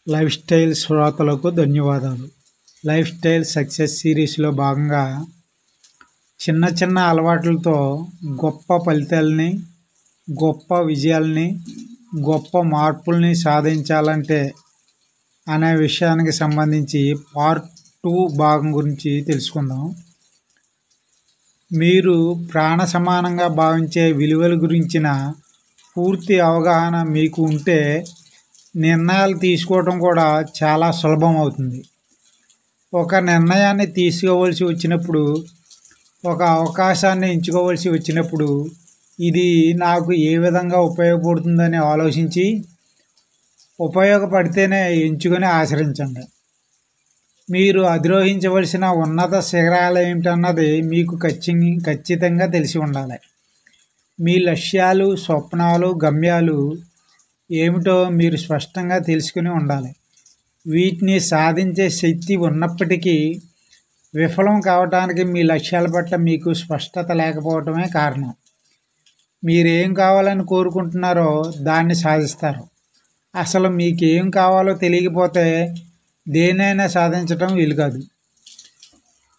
Life style శ్రోతలకు ధన్యవాదాలు. Life style success సిరీస్లో భాగంగా చిన్న చిన్న అలవాట్లతో గొప్ప ఫలితాలని, గొప్ప విజయాలని, గొప్ప మార్పుల్ని సాధించాలంటే అనే విషయానికి సంబంధించి పార్ట్ 2 భాగం గురించి తెలుసుకుందాం. మీరు ప్రాణ సమానంగా భావించే విలువల గురించిన పూర్తి అవగాహన మీకు ఉంటే నిర్ణయాలు తీసుకోవడం కూడా చాలా సులభం అవుతుంది. ఒక నిర్ణయాన్ని తీసుకోవలసి వచ్చినప్పుడు, ఒక అవకాశాన్ని ఎంచుకోవలసి వచ్చినప్పుడు ఇది నాకు ఏ విధంగా ఉపయోగపడుతుందని ఆలోచించి ఉపయోగపడితేనే ఎంచుకొని ఆచరించండి. మీరు అధిరోహించవలసిన ఉన్నత శిఖరాలు ఏమిటన్నది మీకు ఖచ్చితంగా తెలిసి ఉండాలి. మీ లక్ష్యాలు, స్వప్నాలు, గమ్యాలు ఏమిటో మీరు స్పష్టంగా తెలుసుకుని ఉండాలి. వీటిని సాధించే శక్తి ఉన్నప్పటికీ విఫలం కావడానికి మీ లక్ష్యాల పట్ల మీకు స్పష్టత లేకపోవటమే కారణం. మీరేం కావాలని కోరుకుంటున్నారో దాన్ని సాధిస్తారు. అసలు మీకేం కావాలో తెలియకపోతే దేనైనా సాధించటం వీలు కాదు.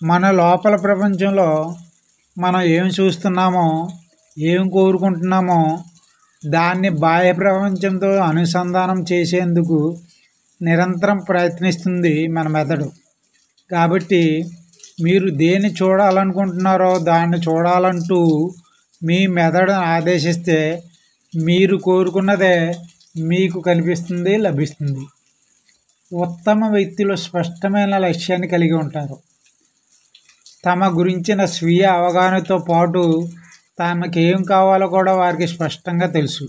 మన లోపల ప్రపంచంలో మనం ఏం చూస్తున్నామో, ఏం కోరుకుంటున్నామో దాన్ని బాహ్య ప్రపంచంతో అనుసంధానం చేసేందుకు నిరంతరం ప్రయత్నిస్తుంది మన మెదడు. కాబట్టి మీరు దేన్ని చూడాలనుకుంటున్నారో దాన్ని చూడాలంటూ మీ మెదడును ఆదేశిస్తే మీరు కోరుకున్నదే మీకు కనిపిస్తుంది, లభిస్తుంది. ఉత్తమ వ్యక్తులు స్పష్టమైన లక్ష్యాన్ని కలిగి ఉంటారు. తమ గురించిన స్వీయ అవగాహనతో పాటు తమకేం కావాలో కూడా వారికి స్పష్టంగా తెలుసు.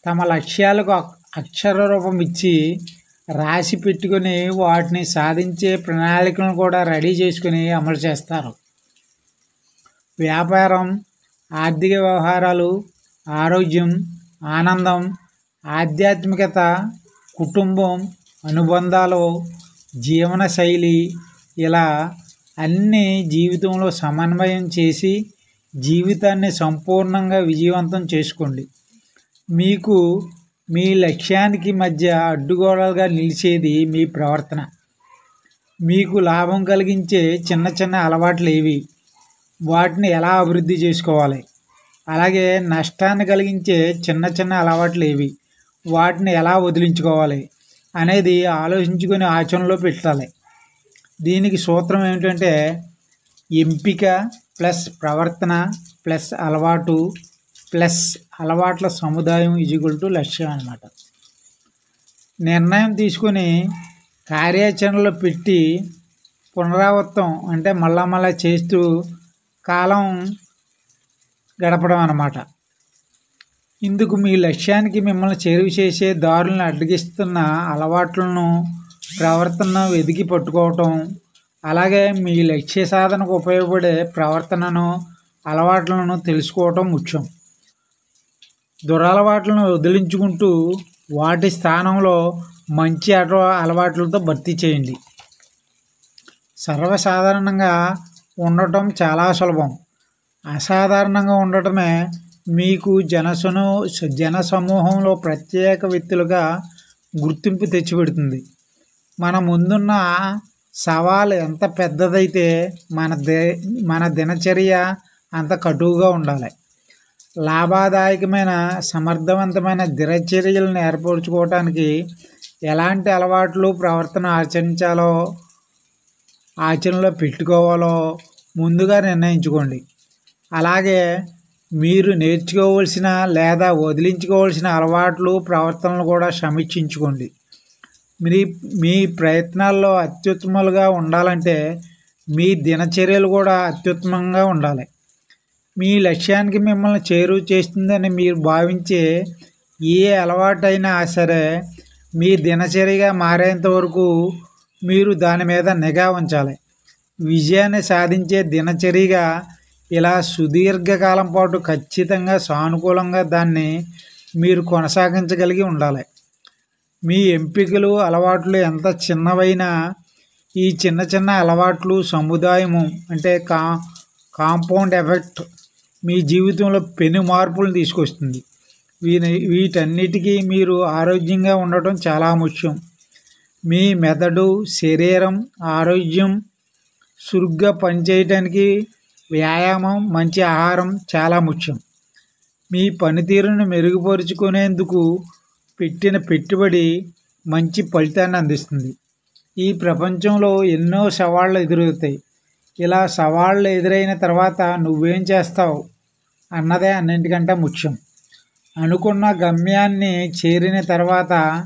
తమ లక్ష్యాలకు అక్షర రూపం ఇచ్చి రాసి పెట్టుకొని వాటిని సాధించే ప్రణాళికలను కూడా రెడీ చేసుకుని అమలు చేస్తారు. వ్యాపారం, ఆర్థిక వ్యవహారాలు, ఆరోగ్యం, ఆనందం, ఆధ్యాత్మికత, కుటుంబం, అనుబంధాలు, జీవన శైలి ఇలా అన్నీ జీవితంలో సమన్వయం చేసి జీవితాన్ని సంపూర్ణంగా విజయవంతం చేసుకోండి. మీకు మీ లక్ష్యానికి మధ్య అడ్డుగోడలుగా నిలిచేది మీ ప్రవర్తన. మీకు లాభం కలిగించే చిన్న చిన్న అలవాట్లు ఏవి, వాటిని ఎలా అభివృద్ధి చేసుకోవాలి, అలాగే నష్టాన్ని కలిగించే చిన్న చిన్న అలవాట్లు ఏవి, వాటిని ఎలా వదిలించుకోవాలి అనేది ఆలోచించుకొని ఆచరణలో పెట్టాలి. దీనికి సూత్రం ఏమిటంటే ఎంపిక ప్లస్ ప్రవర్తన ప్లస్ అలవాటు ప్లస్ అలవాట్ల సముదాయం = లక్ష్యం అన్నమాట. నిర్ణయం తీసుకొని కార్యాచరణలో పెట్టి పునరావృతం అంటే మళ్ళా చేస్తూ కాలం గడపడం అన్నమాట. ఇందుకు మీ లక్ష్యానికి మిమ్మల్ని చేరువ చేసే దారులను అడ్డగిస్తున్న అలవాట్లను, ప్రవర్తనను వెతికి పట్టుకోవటం, అలాగే మీ లక్ష్య సాధనకు ఉపయోగపడే ప్రవర్తనను, అలవాట్లను తెలుసుకోవటం ముఖ్యం. దురలవాట్లను వదిలించుకుంటూ వాటి స్థానంలో మంచి అలవాట్లతో భర్తీ చేయండి. సర్వసాధారణంగా ఉండటం చాలా సులభం. అసాధారణంగా ఉండటమే మీకు జన సమూహంలో ప్రత్యేక వ్యక్తులుగా గుర్తింపు తెచ్చిపెడుతుంది. మన ముందున్న సవాలు ఎంత పెద్దదైతే మన దినచర్య అంత కటువుగా ఉండాలి. లాభదాయకమైన, సమర్థవంతమైన దినచర్యలను ఏర్పరచుకోవటానికి ఎలాంటి అలవాట్లు, ప్రవర్తన ఆచరణలో పెట్టుకోవాలో ముందుగా నిర్ణయించుకోండి. అలాగే మీరు నేర్చుకోవలసిన లేదా వదిలించుకోవాల్సిన అలవాట్లు, ప్రవర్తనలు కూడా సమీక్షించుకోండి. మీ ప్రయత్నాల్లో అత్యుత్తమాలుగా ఉండాలంటే మీ దినచర్యలు కూడా అత్యుత్తమంగా ఉండాలి. మీ లక్ష్యానికి మిమ్మల్ని చేరువ చేస్తుందని మీరు భావించే ఏ అలవాటైనా సరే మీ దినచర్యగా మారేంత వరకు మీరు దాని మీద నిఘా ఉంచాలి. విజయాన్ని సాధించే దినచర్యగా ఇలా సుదీర్ఘకాలం పాటు ఖచ్చితంగా సానుకూలంగా దాన్ని మీరు కొనసాగించగలిగి ఉండాలి. మీ ఎంపికలు, అలవాట్లు ఎంత చిన్నవైనా ఈ చిన్న చిన్న అలవాట్లు సముదాయము అంటే కాంపౌండ్ ఎఫెక్ట్ మీ జీవితంలో పెను మార్పులను తీసుకొస్తుంది. వీటన్నిటికీ మీరు ఆరోగ్యంగా ఉండటం చాలా ముఖ్యం. మీ మెదడు శరీరం ఆరోగ్యం చురుగ్గా పనిచేయటానికి వ్యాయామం మంచి ఆహారం చాలా ముఖ్యం. మీ పనితీరును మెరుగుపరుచుకునేందుకు పెట్టిన పెట్టుబడి మంచి ఫలితాన్ని అందిస్తుంది. ఈ ప్రపంచంలో ఎన్నో సవాళ్ళు ఎదురవుతాయి. ఇలా సవాళ్ళు ఎదురైన తర్వాత నువ్వేం చేస్తావు అన్నదే అన్నింటికంటే ముఖ్యం. అనుకున్న గమ్యాన్ని చేరిన తర్వాత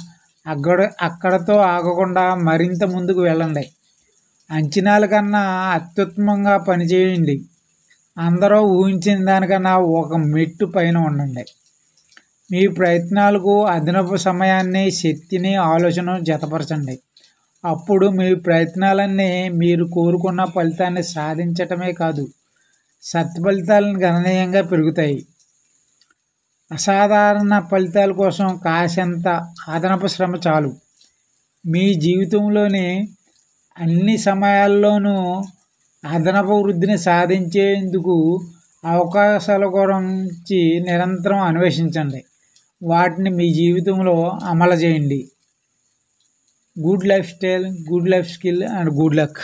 అక్కడతో ఆగకుండా మరింత ముందుకు వెళ్ళండి. అంచనాల కన్నా అత్యుత్తమంగా పనిచేయండి. అందరూ ఊహించిన దానికన్నా ఒక మెట్టు పైన ఉండండి. మీ ప్రయత్నాలకు అదనపు సమయాన్ని శక్తిని ఆలోచన జతపరచండి. అప్పుడు మీ ప్రయత్నాలన్నీ మీరు కోరుకున్న ఫలితాన్ని సాధించటమే కాదు సత్ఫలితాలను గణనీయంగా పెరుగుతాయి. అసాధారణ ఫలితాల కోసం కాసంత అదనపు శ్రమ చాలు. మీ జీవితంలోని అన్ని సమయాల్లోనూ అదనపు వృద్ధిని సాధించేందుకు అవకాశాల గురించి నిరంతరం అన్వేషించండి. వాటిని మీ జీవితంలో అమలు చేయండి. Good life style, good life skill and good luck.